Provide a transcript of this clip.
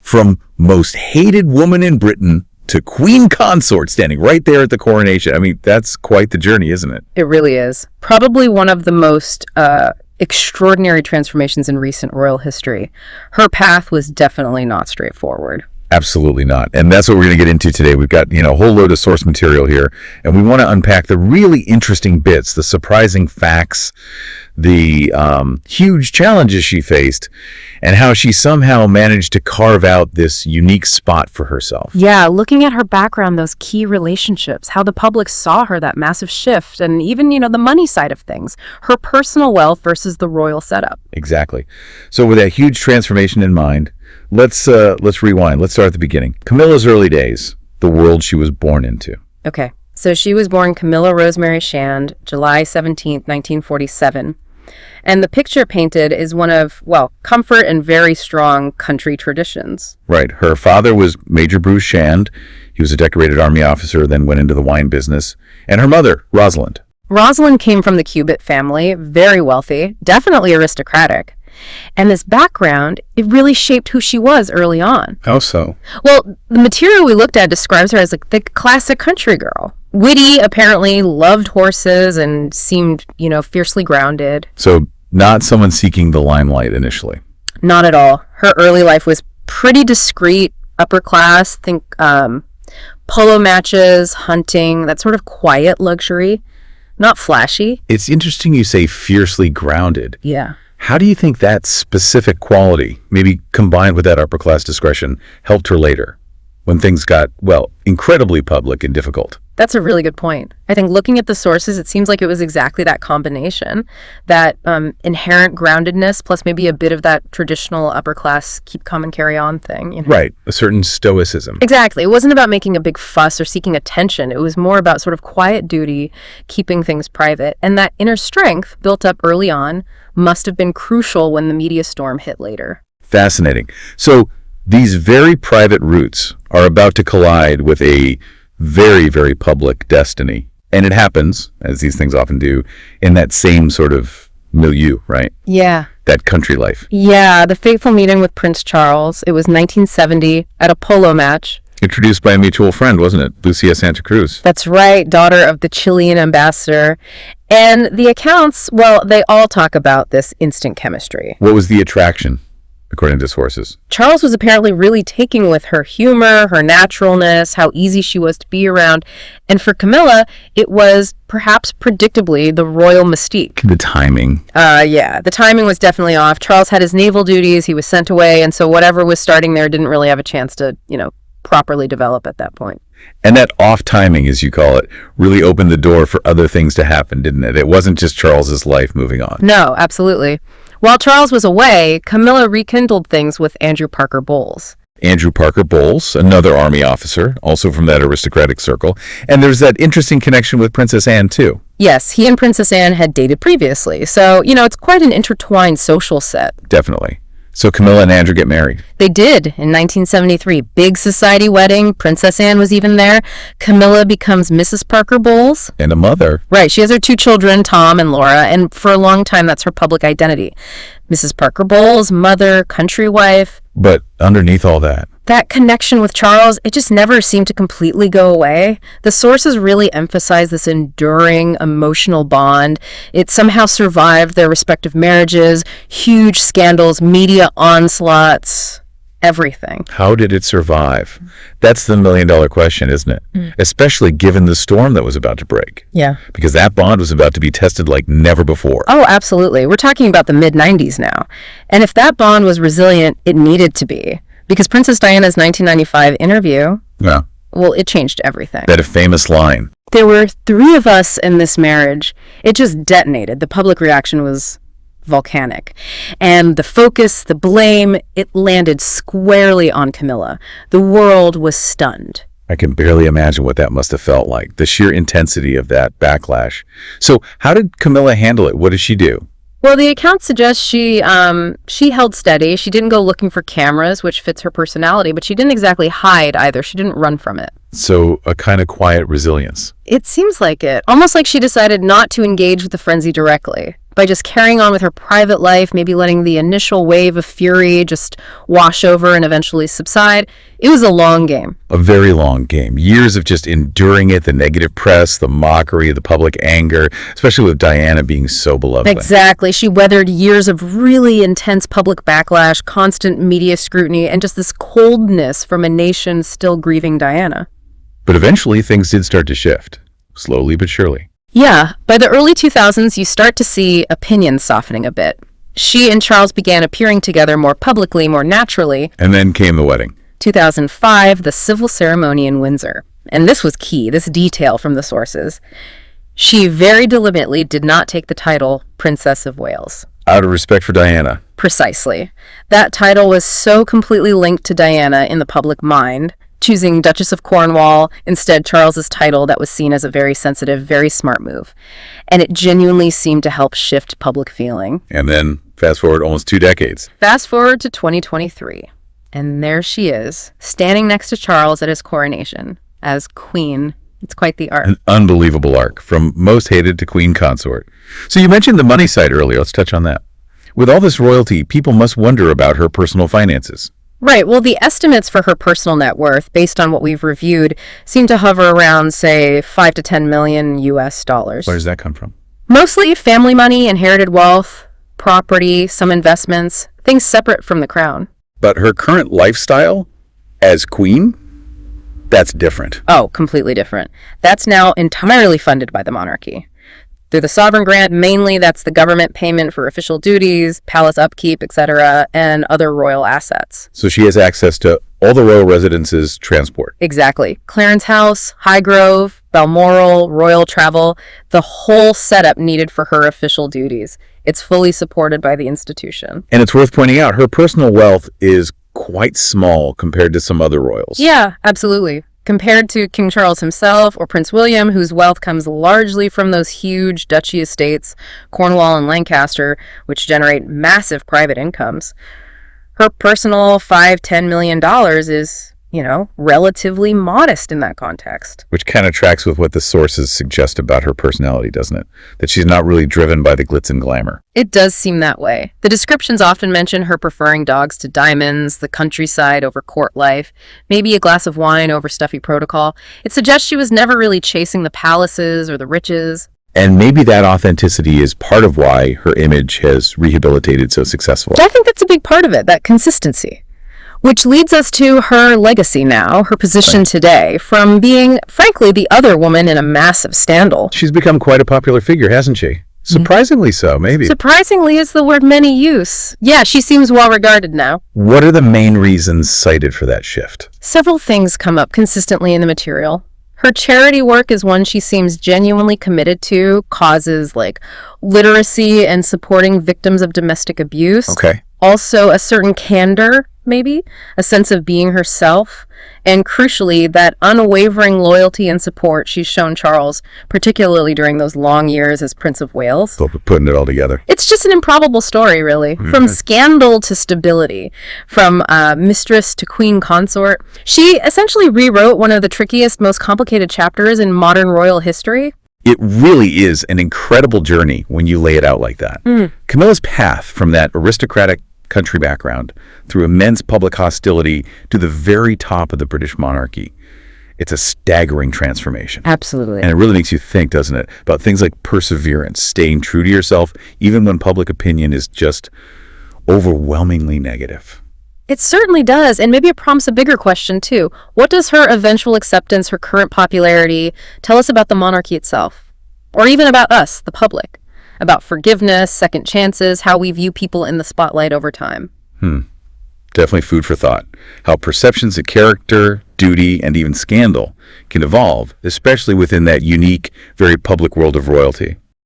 From most hated woman in Britain to Queen Consort standing right there at the coronation. I mean, that's quite the journey, isn't it? It really is. Probably one of the most extraordinary transformations in recent royal history. Her path was definitely not straightforward. Absolutely not. And that's what we're going to get into today. We've got, a whole load of source material here, and we want to unpack the really interesting bits, the surprising facts, the huge challenges she faced, and how she somehow managed to carve out this unique spot for herself. Yeah, looking at her background, those key relationships, how the public saw her, that massive shift, and even, the money side of things, her personal wealth versus the royal setup. Exactly. So with that huge transformation in mind, let's rewind. Let's start at the beginning. Camilla's early days, the world she was born into. Okay, so she was born Camilla Rosemary Shand, July 17th, 1947. And the picture painted is one of, comfort and very strong country traditions. Right. Her father was Major Bruce Shand. He was a decorated army officer, then went into the wine business. And her mother, Rosalind. Rosalind came from the Cubitt family, very wealthy, definitely aristocratic. And this background, it really shaped who she was early on. How so? Well, the material we looked at describes her as the classic country girl. Witty, apparently, loved horses and seemed, fiercely grounded. So not someone seeking the limelight initially? Not at all. Her early life was pretty discreet, upper class, think polo matches, hunting, that sort of quiet luxury, not flashy. It's interesting you say fiercely grounded. Yeah. How do you think that specific quality, maybe combined with that upper-class discretion, helped her later, when things got, incredibly public and difficult? That's a really good point. I think looking at the sources, it seems like it was exactly that combination, that inherent groundedness plus maybe a bit of that traditional upper-class keep calm and carry on thing. Right, a certain stoicism. Exactly. It wasn't about making a big fuss or seeking attention. It was more about sort of quiet duty, keeping things private. And that inner strength built up early on must have been crucial when the media storm hit later. Fascinating. So these very private roots are about to collide with a very, very public destiny. And it happens, as these things often do, in that same sort of milieu, right? Yeah. That country life. Yeah, the fateful meeting with Prince Charles. It was 1970 at a polo match. Introduced by a mutual friend, wasn't it? Lucia Santa Cruz. That's right, daughter of the Chilean ambassador. And the accounts, they all talk about this instant chemistry. What was the attraction, according to sources? Charles was apparently really taking with her humor, her naturalness, how easy she was to be around. And for Camilla, it was perhaps predictably the royal mystique. The timing. Yeah, the timing was definitely off. Charles had his naval duties, he was sent away, and so whatever was starting there didn't really have a chance to, properly develop at that point. And that off timing, as you call it, really opened the door for other things to happen, didn't it? It wasn't just Charles's life moving on. No, absolutely. While Charles was away, Camilla rekindled things with Andrew Parker Bowles. Andrew Parker Bowles, another army officer, also from that aristocratic circle. And there's that interesting connection with Princess Anne, too. Yes, he and Princess Anne had dated previously. So, it's quite an intertwined social set. Definitely. So Camilla and Andrew get married. They did in 1973. Big society wedding. Princess Anne was even there. Camilla becomes Mrs. Parker Bowles. And a mother. Right. She has her two children, Tom and Laura, and for a long time, that's her public identity. Mrs. Parker Bowles, mother, country wife. But underneath all that connection with Charles, it just never seemed to completely go away. The sources really emphasize this enduring emotional bond. It somehow survived their respective marriages, huge scandals, media onslaughts, everything. How did it survive? That's the million-dollar question, isn't it? Especially given the storm that was about to break. Yeah. Because that bond was about to be tested like never before. Oh, absolutely. We're talking about the mid-90s now. And if that bond was resilient, it needed to be. Because Princess Diana's 1995 interview, it changed everything. That famous line. There were 3 of us in this marriage. It just detonated. The public reaction was volcanic. And the focus, the blame, it landed squarely on Camilla. The world was stunned. I can barely imagine what that must have felt like, the sheer intensity of that backlash. So how did Camilla handle it? What did she do? Well, the account suggests she held steady. She didn't go looking for cameras, which fits her personality, but she didn't exactly hide either. She didn't run from it. So a kind of quiet resilience. It seems like it. Almost like she decided not to engage with the frenzy directly. by just carrying on with her private life, maybe letting the initial wave of fury just wash over and eventually subside. It was a long game. A very long game. Years of just enduring it, the negative press, the mockery, the public anger, especially with Diana being so beloved. Exactly. She weathered years of really intense public backlash, constant media scrutiny, and just this coldness from a nation still grieving Diana. But eventually things did start to shift, slowly but surely. Yeah, by the early 2000s, you start to see opinions softening a bit. She and Charles began appearing together more publicly, more naturally. And then came the wedding. 2005, the civil ceremony in Windsor. And this was key, this detail from the sources. She very deliberately did not take the title Princess of Wales. Out of respect for Diana. Precisely. That title was so completely linked to Diana in the public mind, choosing Duchess of Cornwall, instead Charles's title that was seen as a very sensitive, very smart move. And it genuinely seemed to help shift public feeling. And then, fast forward almost 2 decades. Fast forward to 2023. And there she is, standing next to Charles at his coronation as queen. It's quite the arc. An unbelievable arc, from most hated to queen consort. So you mentioned the money side earlier. Let's touch on that. With all this royalty, people must wonder about her personal finances. Right. Well, the estimates for her personal net worth, based on what we've reviewed, seem to hover around, say, 5 to 10 million US dollars. Where does that come from? Mostly family money, inherited wealth, property, some investments, things separate from the crown. But her current lifestyle as queen? That's different. Oh, completely different. That's now entirely funded by the monarchy. Through the sovereign grant, mainly that's the government payment for official duties, palace upkeep, etc., and other royal assets. So she has access to all the royal residences' transport. Exactly. Clarence House, Highgrove, Balmoral, royal travel, the whole setup needed for her official duties. It's fully supported by the institution. And it's worth pointing out, her personal wealth is quite small compared to some other royals. Yeah, absolutely. Compared to King Charles himself or Prince William, whose wealth comes largely from those huge duchy estates, Cornwall and Lancaster, which generate massive private incomes, her personal $5-10 million is, relatively modest in that context. Which kind of tracks with what the sources suggest about her personality, doesn't it? That she's not really driven by the glitz and glamour. It does seem that way. The descriptions often mention her preferring dogs to diamonds, the countryside over court life, maybe a glass of wine over stuffy protocol. It suggests she was never really chasing the palaces or the riches. And maybe that authenticity is part of why her image has rehabilitated so successfully. I think that's a big part of it, that consistency. Which leads us to her legacy now, her position today, from being, frankly, the other woman in a massive scandal. She's become quite a popular figure, hasn't she? Surprisingly so, maybe. Surprisingly is the word many use. Yeah, she seems well regarded now. What are the main reasons cited for that shift? Several things come up consistently in the material. Her charity work is one she seems genuinely committed to, causes like literacy and supporting victims of domestic abuse. Okay. Also, a certain candor, maybe, a sense of being herself, and crucially, that unwavering loyalty and support she's shown Charles, particularly during those long years as Prince of Wales. So putting it all together. It's just an improbable story, really. From scandal to stability, from mistress to queen consort. She essentially rewrote one of the trickiest, most complicated chapters in modern royal history. It really is an incredible journey when you lay it out like that. Camilla's path from that aristocratic country background through immense public hostility to the very top of the British monarchy. It's a staggering transformation. Absolutely. And it really makes you think, doesn't it, about things like perseverance, staying true to yourself, even when public opinion is just overwhelmingly negative. It certainly does, and maybe it prompts a bigger question, too. What does her eventual acceptance, her current popularity, tell us about the monarchy itself? Or even about us, the public? About forgiveness, second chances, how we view people in the spotlight over time. Definitely food for thought. How perceptions of character, duty, and even scandal can evolve, especially within that unique, very public world of royalty.